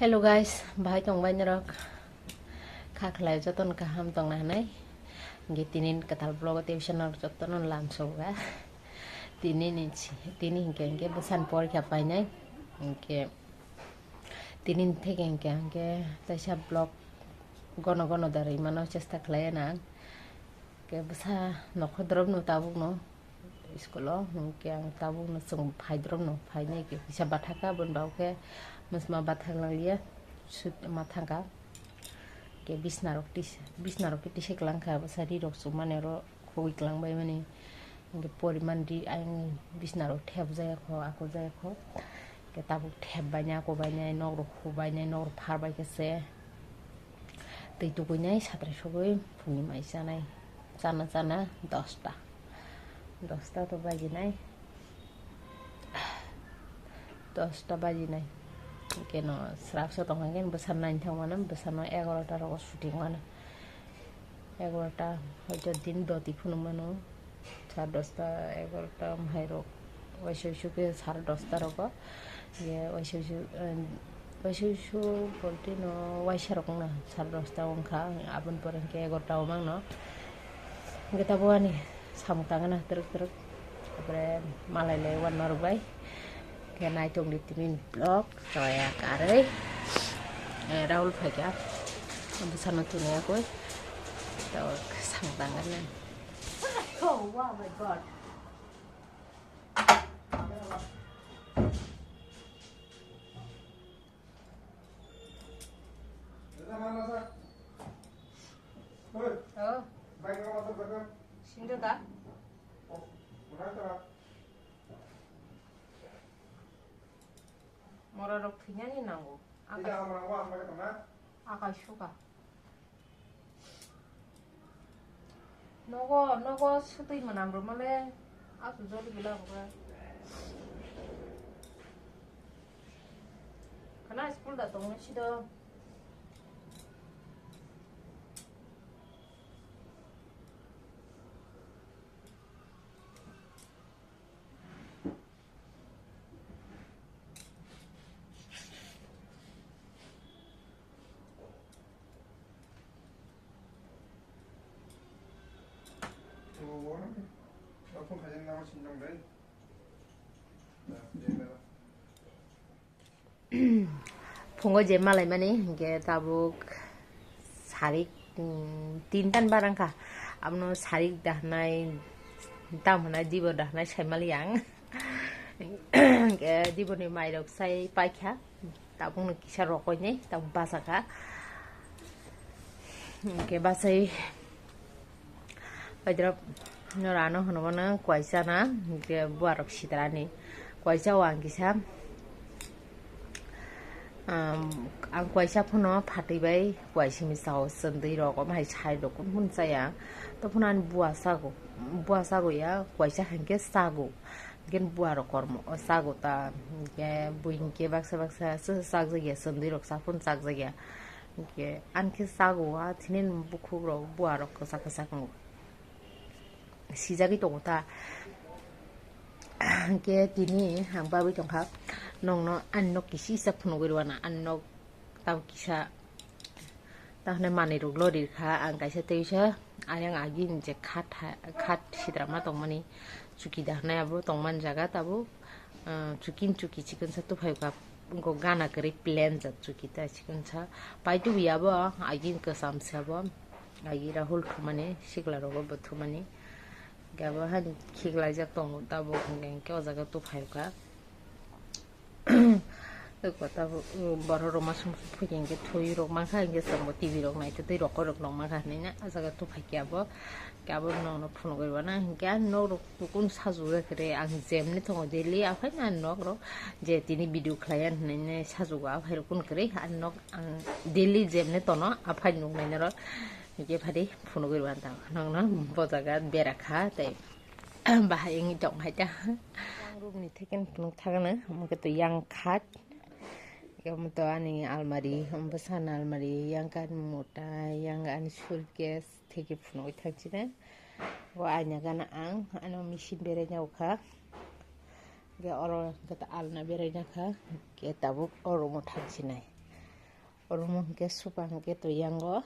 Hello guys, bahai tong banyak rok. Kaklai joton kaham tong nanai. Gitinin katal blog television joton lam soga. Tinin hingke besan por kya painai. Hingke tinin theke hingke tasha blog gono dari mano cesta klaya ke besa nokhodrom no tabuk no iskolo hingke ang tabuk no sung phaidrom no phainai ke bisa bathaka bon bauke Masma bathang lalia sut mathanga ke bisnarok tisek langka basari rok sumane ro khoi klang bai mani ke poriman di ang bisnarok theb jaya kho ako jaya kho ke tabuk theb banya ko banya nok ro khu banya nok phar bai ke se tei tu kuinai satre sogoi phungni mai sanai sana 10 to baji nai 10 baji nai Keno serap so tong kan besan nain thang mana besan no 11ta ro shooting mana 11ta hojo din doti phunu mano 10:30 11ta mairo waishu ke 10:30 ro ko ye waishu bolte no waisha ro na 10:30 ongkha abun poren ke 11ta omang no kita buani samutangana terus apre malai lewan marbai cái này trồng được tin blog rồi cả đấy rau phải cả không sao nó tụi này cuối rồi sang tăng cái này oh wow my god xin được ta Mororok pinyani nango. Akai suka. Nogo sutui manambro male. Asu jodi bilang ko. Kana school da tong sido. Phung je malai mani ke tabuk sarik tintan barang ka amno sarik dahnai tamna dibo dahnai saimaliang ke dibo ni mai rok sai paikha tabung no kisa rokoi nei tab basaka ke basai Pajrap norano hono kwaisa na ke buarok sitrani kwaisa wang kisa ang kwaisa phono phati bai kwaisi mi sao sandei rok mai chai rok mun chaya to phonan buwa sago ya kwaisa hanke sago gen buwa rok kormo sago ta ke buin ke baksa sag jage sandei rok sapun sag jage ke anke sago a thinin bukhu rok buwa rok kasa 시작이 동다 ke tini hang babi tongkha nongno annok kisi sa phunu girwana annok taw kisa tahne mani rok lori kha ang kaisa teisa ayang agin je khat sidrama tongmani chuki dahna abo tongman jaga tabu chuki chicken sa tu phai ka go gana kari plan ja chuki ta chicken sa pai tu biabo agin ka samsa bo agi rahul thumane sikla rogo bothumani gaba han khigla ja tong tabo ngeng ke ojaga tu phaika ko tabo baro roma sum phujeng ke thui rok mangkha nge sambo tv rok nai te rok nong mangkha nei na ajaga tu phaikyabo gabo no phun goi bana ga no rok kun saju re ang jem ni thong deli a phai na nok ro je tini video client nei ne saju ga phai kun kre an nok ang deli jem ne tono a phai nu nei ro ke phadi phunu goi ban ta nong na bojaga berakha tai bahai ngi tong hai ta room ni theken phunu thagana amke to yang khat Kamu to ani almari besan almari yang kan mota yang an suitcase theke phunu thakchi na wa anya gana ang ano machine bere nyauka ge oro kata alna bere nyaka ke tabuk oro mo thakchi nai Rumah hingke supa hingke tu yango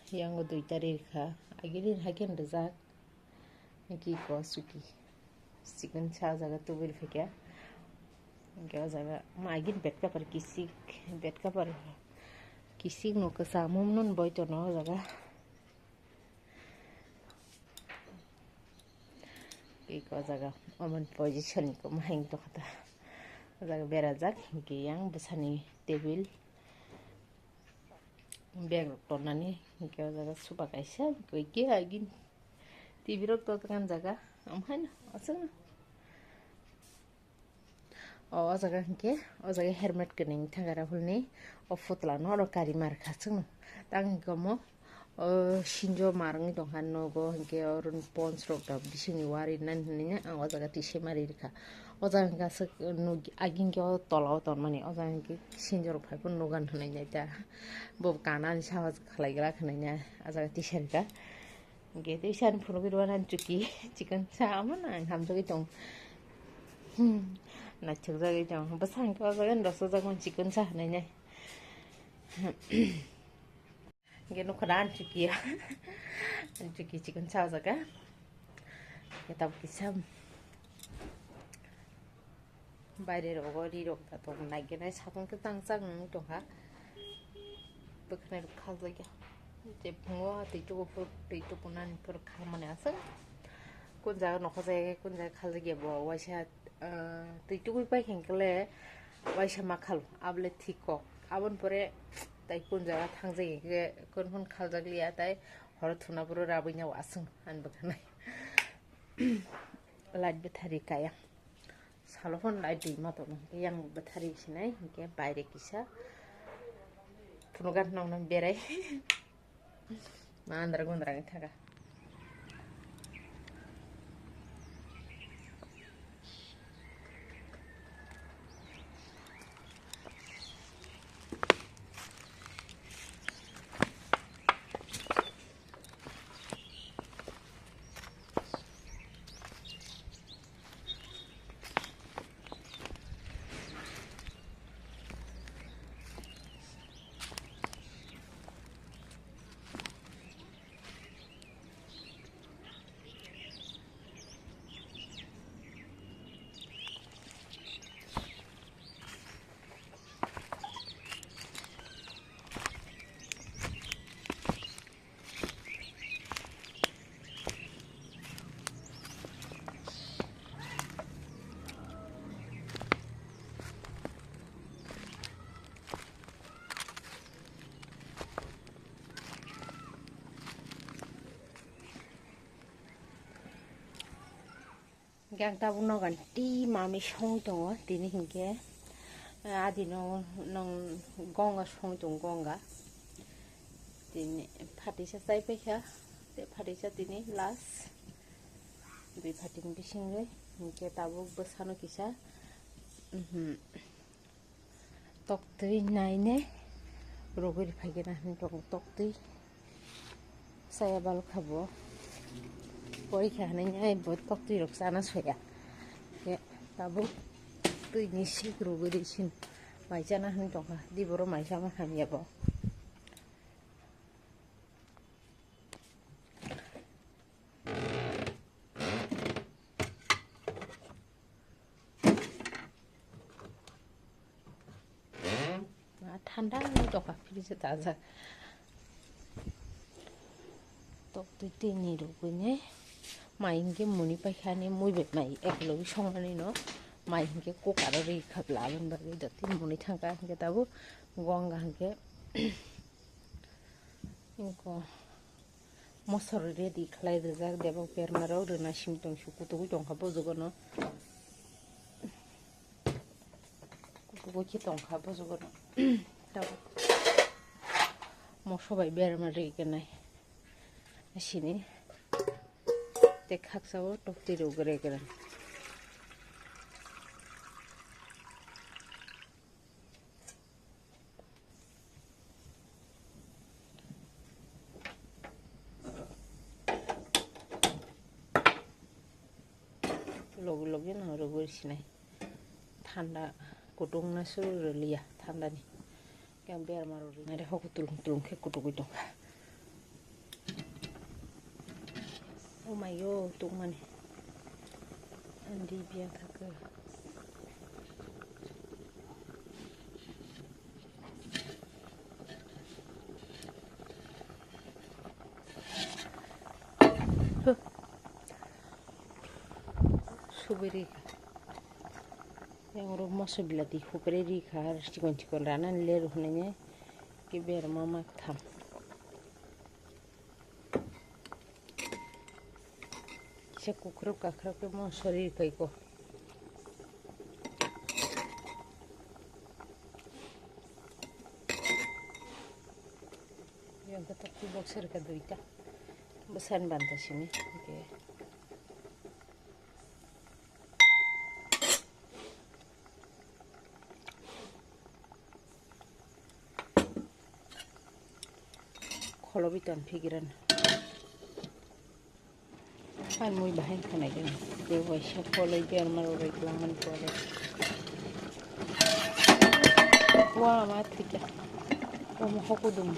yango 2 tarik ha agirin hagen rezak ki ko suki sikun cha jaga tu bil fike hingke o jaga magin bed cover kisik no ka samum nun boy to no jaga ki ko jaga oman position ko mahing to khata jaga berajak hingke yang besani table bag tonani hingke o jaga supa kaisa ke agin TV rok to kan jaga amhain asang o jaga hingke o jaga helmet kening thangara hulni o futla no ro kari mar khachung tang gomo sinjo marang dong han nogo hingke orun pons rok da bisini wari nan hini ang o jaga tise mari rikha o jaga gasa agin ke o tolao ton mani o jaga hingke sinjo rok phaipun nogan hunai nai ta bo kanan sawaj khlaigra khunai na a jaga tise rikha hingke tisan phunu birwanan chuki chicken sama ang hamjogi tong na chukjagi tong basang ko jaga roso jaga chicken sa hunai nai geno khadan chuki chicken cha jaga kita kisam বাইরে রগরি রগটা তো নাইগেনাই সাতন কে তাংচাং দहा বখনাय खाजाया जे फुङो दैटो पुनानफोर खामानि आसो कोन जागा नखजाय कोन जागा खाजाया बो वाइसा दैटो बाय खेंकले वाइसा मा खाल आबले थिको आबन परे ताइ कोन जागा थांजाय के कोन खाजागलिया ताइ हर थुनाबुर राबैनाव आसों आन बखनाय लाइट बेटारि काया सालफोन लाइट दैमा तो yang बेटारि सिनाय के बायरे किसा फुनुगान नावना बेराय मा आन्द्रा गुन्द्रा थागा gang tabu no gan ti mami song dong tini hingke adi no nong gonga song dong gonga tini phati sa sai pekha te phati sa tini las bi phating bising re hingke tabu besano kisa tok tui nai ne rogori phagena dong tok tui saya bal khabo পরীক্ষা হানাই নাই বহুত তক্তি রকসানা সয়া কে তাবু তুই নিশি গ্রুগরিছিন মাইজানা হান টকা দিবর মাইজামা হামিয়াব ঠান্ডা টকা ফ্রিজে তাজা তক্তি টিনি রুগুনে माइ हिंके मुनि पाइखानि मुइबे माइ एकलबि संनानै न माइ हिंके कुकार रै खाबलाबन बागै दति मुनि थांगा हिंके ताबु गंगा हिंके इनको मसर रेडी खालाय रजाक देबो पेरनाराव रना सिमटं सुकुतुगु दंखा बजगन कुतुगु कि दंखा बजगन ताबु मसबाय बेरमा रेगनाय सिनि te khaksawo tokti ro gre gre log log na ro gre sinai thanda kutung na suru liya thanda ni yang biar maruri nare hoku tulung ke kutu gitu. Oh my god, tung mani andi biar ke subiri yang rumah sebelah di huperi kar cikon ranan leru nanya ke biar mama tham saya kukruk ke mau sorry kaiko yang tetap di boxer ke duita besan banta sini okay. Kalau bitan pikiran kan muy bahan kan aja dia wajah kalau biar malu reklaman boleh wah mati ya mau aku dum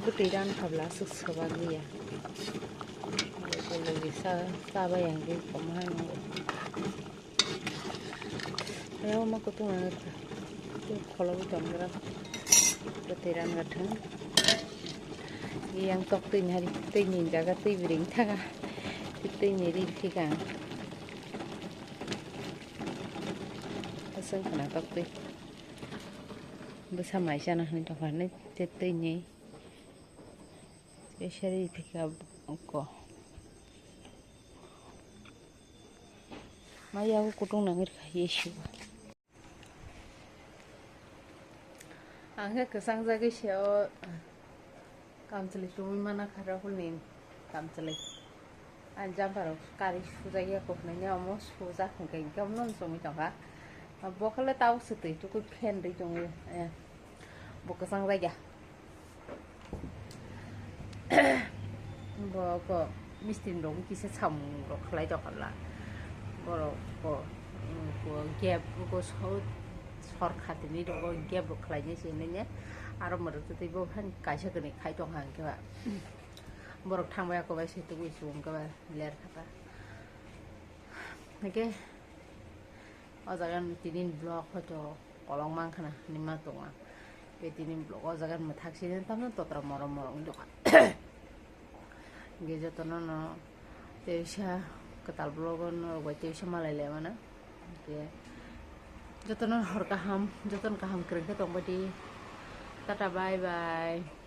butiran kabla sebagai ya kalau bisa sabar yang di pemahan ya mau kutu ngerti kalau bitan berapa butiran kadang yang tok tin hari tin nhìn jaga tin biring thaga tin nyeri thika asal kana tok tin bisa mai sana ni tok ne tin ni specially thika ko maya aku kutung nangir yesu angka kesang jaga siao kamceli cumi mana kara hulin kamceli anjam baru kari sudah ya kok nanya mau sudah mungkin kamu non sumi toka bokale tahu situ itu kuy pen di jong ya bok sang raja bok mistin dong kisah sam bok kelai toka lah bok gap bok sor khati ni bok gap bok kelainya sini nya arom merut itu ibu kan kaisa kene kai tong hang ke ba borok thangba ko ba situ wi sum ke ba ler kata oke ozagan tinin blog hoto kolong mang khana nimma tonga be tinin blog ozagan mathak sinen tamna totra morom ndo ge jotono no teisha ketal blogon wa teisha malale mana oke jotono hor kaham joton kaham keren ke tong badi Tata bye bye.